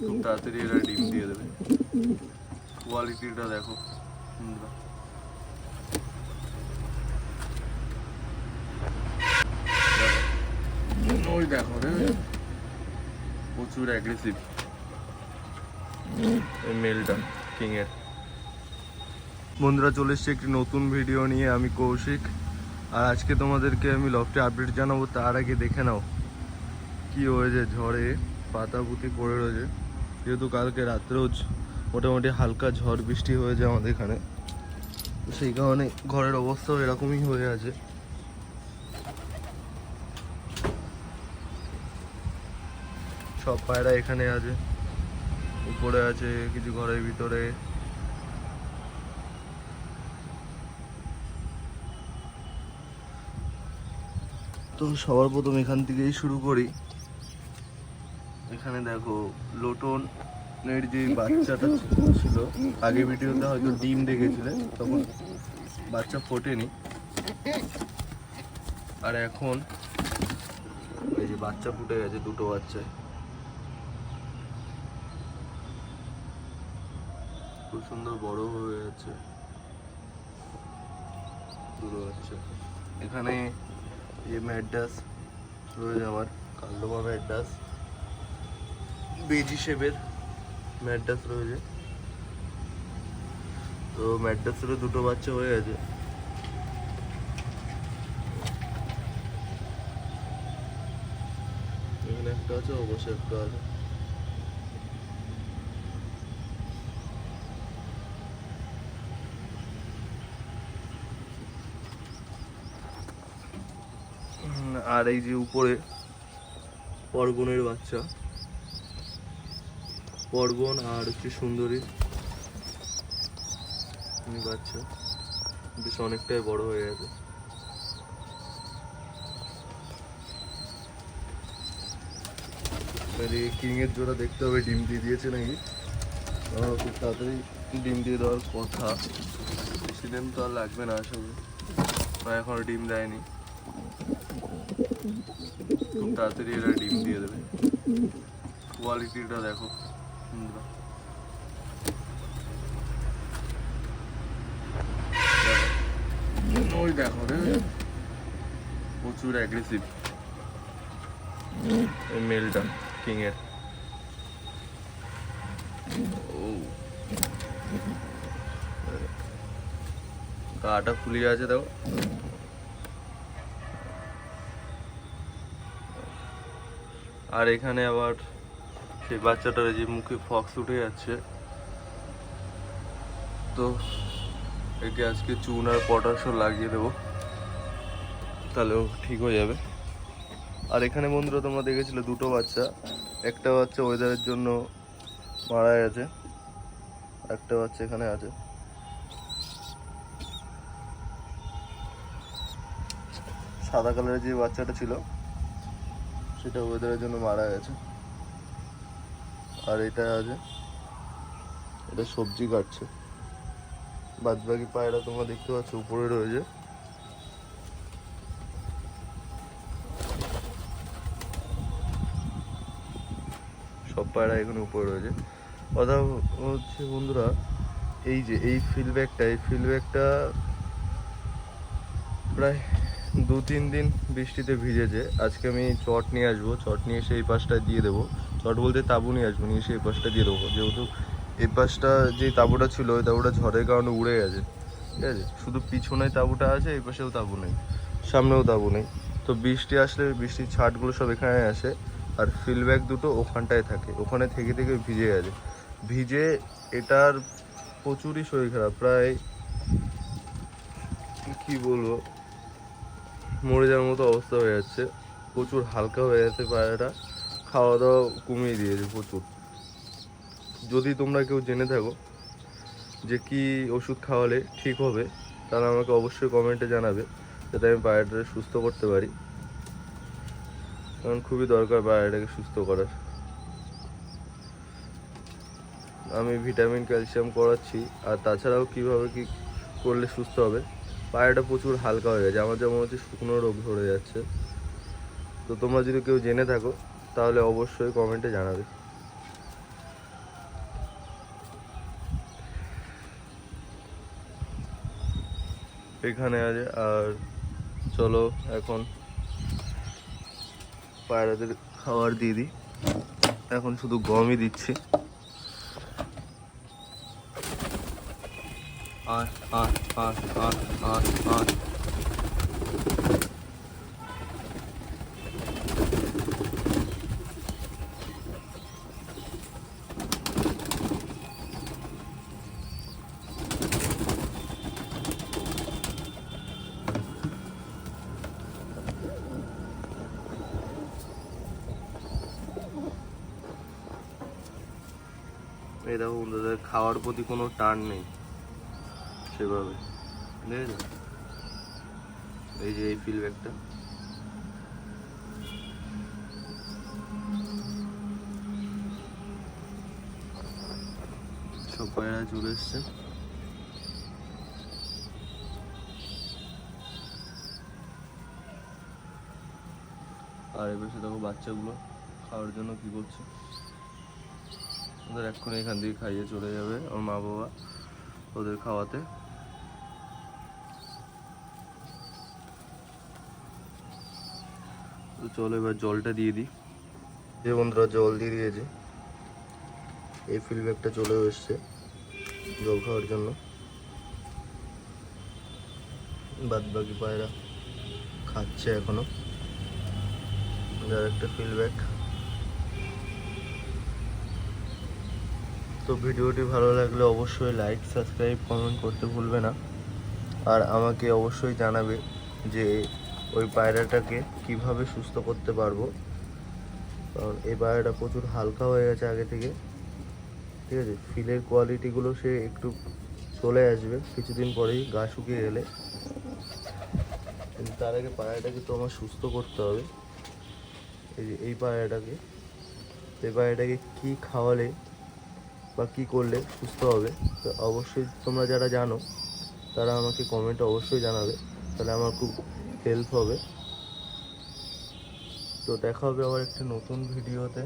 খুব তাড়াতাড়ি এরা ডিম দিয়ে দেবে। কোয়ালিটিটা দেখো বন্ধুরা। ওই দেখো রে, প্রচুর অ্যাগ্রেসিভ এই মেলটা কিং এর। বন্ধুরা চলে এসছে একটি নতুন ভিডিও নিয়ে, আমি কৌশিক। আর আজকে তোমাদেরকে আমি লফটে আপডেট জানাবো। তার আগে দেখে নাও কি হয়েছে, ঝড়ে পাতা পুঁতি পড়ে রয়েছে। যেহেতু কালকে রাত্রেও মোটামুটি হালকা ঝড় বৃষ্টি হয়েছে আমাদের এখানে, তো সেই কারণে ঘরের অবস্থাও এরকমই হয়ে আছে। সব পায়রা এখানে আছে, উপরে আছে, কিছু ঘরের ভিতরে। তো সবার প্রথম এখান থেকেই শুরু করি। এখানে দেখো লোটনের যে বাচ্চাটা ছিল, আগে ভিডিওতে হয়তো ডিম দেখেছিলে, তখন বাচ্চা ফোটেনি। আর এখন এই যে বাচ্চা ফুটে গেছে, দুটো বাচ্চা খুব সুন্দর বড় হয়ে যাচ্ছে দুটো বাচ্চা। এখানে এই ম্যাড্রাস রয়েছে আমার, কালদমা ম্যাড্রাস, বেজি শেপের ম্যাড্রাস রয়েছে। তো ম্যাড্রাসেরও দুটো বাচ্চা হয়ে গেছে। এখানে একটা আছে, অবশ্যই একটা আছে। আর এই যে উপরে পরগনের বাচ্চা, পরগন আর হচ্ছে সুন্দরী বাচ্চা, বেশ অনেকটাই বড় হয়ে গেছে। কিং এর জোড়া দেখতে হবে ডিম দিয়ে দিয়েছে নাকি। খুব তাড়াতাড়ি ডিম দিয়ে দেওয়ার কথা, বেশি দিন তো আর লাগবে না আসলে, এখনো ডিম দেয়নি। খুব তাড়াতাড়ি এরা ডিম দিয়ে দেবে। কোয়ালিটিটা দেখো বন্ধুরা। ওই দেখো রে, প্রচুর অ্যাগ্রেসিভ এই মেলটা কিং এর। গাটা ফুলিয়ে আছে দেখো। আর এখানে আবার সেই বাচ্চাটার যে মুখে ফক্স উঠে যাচ্ছে, তো একে আজকে চুন আর পটাশও লাগিয়ে দেবো, তাহলেও ঠিক হয়ে যাবে। আর এখানে বন্ধুরা তোমরা দেখেছিলে দুটো বাচ্চা, একটা বাচ্চা ওয়েদারের জন্য মারা গেছে, একটা বাচ্চা এখানে আছে। সাদা কালারের যে বাচ্চাটা ছিল সেটা ওয়েদারের জন্য মারা গেছে। আর এটা আছে, এটা সবজি কাটছে। বাদ বাকি পায়রা তোমরা দেখতে পাচ্ছ উপরে রয়েছে। সব পায়রা এখানে উপরে রয়েছে। কথা হচ্ছে বন্ধুরা, এই যে এই ফিল্ডব্যাগটা প্রায় 2-3 দিন বৃষ্টিতে ভিজেছে। আজকে আমি চট নিয়ে আসবো, চট নিয়ে এসে এই পাশটায় দিয়ে দেবো। চট বলতে তাঁবু নিয়ে আসবো, নিয়ে এসে এই পাশটা দিয়ে দেবো। যেহেতু এই পাশটা যে তাঁবুটা ছিল, ওই তাঁবুটা ঝড়ের কারণে উড়ে গেছে, ঠিক আছে। শুধু পিছনে তাঁবুটা আছে, এই পাশেও তাঁবু নেই, সামনেও তাঁবু নেই। তো বৃষ্টি আসলে বৃষ্টির ছাটগুলো সব এখানে আসে, আর ফিল্ডব্যাগ দুটো ওখানটায় থাকে, ওখানে থেকে থেকে ভিজে গেছে। ভিজে এটার প্রচুরই শরীর খারাপ, প্রায় কি বলবো, মরে যাওয়ার মতো অবস্থা হয়ে যাচ্ছে। প্রচুর হালকা হয়ে যাচ্ছে পায়রাটা, খাওয়া দাওয়া কমিয়ে দিয়েছে প্রচুর। যদি তোমরা কেউ জেনে থাকো যে কি ওষুধ খাওয়ালে ঠিক হবে, তাহলে আমাকে অবশ্যই কমেন্টে জানাবে, যাতে আমি পায়রাটাকে সুস্থ করতে পারি। কারণ খুবই দরকার পায়রাটাকে সুস্থ করার। আমি ভিটামিন ক্যালসিয়াম করাচ্ছি, আর তাছাড়াও কীভাবে কি করলে সুস্থ হবে। পায়রাটা প্রচুর হালকা হয়ে গেছে, আমার যেমন হচ্ছে শুকনো রোগ ধরে যাচ্ছে। তো তোমরা যদি কেউ জেনে থাকো তাহলে অবশ্যই কমেন্টে জানাবে। এখানে আছে। আর চলো এখন পায়রাদের খাবার দিয়ে দিই। এখন শুধু গমই দিচ্ছি। আয় আয় আয় আয় আয় আয়। এই দেখো বন্ধুদের খাওয়ার প্রতি কোনো টান নেই সেভাবে, দেখেছো? এই যে এই ফিডব্যাকটা, সব পায়রা চলে এসছে। আর এবার সে দেখো বাচ্চাগুলো খাওয়ার জন্য কি করছে। ওদের এক্ষুনি এখান থেকে খাইয়ে চলে যাবে ওর মা বাবা ওদের খাওয়াতে। তো চলো এবার জলটা দিয়ে দিই। যে বন্ধুরা জল দিয়ে দিয়েছে, এই ফিডব্যাকটা চলেও এসছে জল খাওয়ার জন্য। বাদ বাকি পায়রা খাচ্ছে এখনো, যার একটা ফিডব্যাক। তো ভিডিওটি ভালো লাগলে অবশ্যই লাইক, সাবস্ক্রাইব, কমেন্ট করতে ভুলবে না। আর আমাকে অবশ্যই জানাবে যে ওই পায়রাটাকে কিভাবে সুস্থ করতে পারবো, কারণ এই পায়রাটা প্রচুর হালকা হয়ে গেছে আগে থেকে, ঠিক আছে? ফিলের কোয়ালিটিগুলো সে একটু চলে আসবে কিছুদিন পরেই গা শুকিয়ে গেলে, কিন্তু তার আগে পায়রাটাকে তো আমার সুস্থ করতে হবে। এই যে এই পায়রাটাকে, এই পায়রাটাকে কী খাওয়ালে বা কী করলে সুস্থ হবে, তো অবশ্যই তোমরা যারা জানো তারা আমাকে কমেন্টে অবশ্যই জানাবে, তাহলে আমার খুব হেল্প হবে। তো দেখা হবে আবার একটা নতুন ভিডিওতে।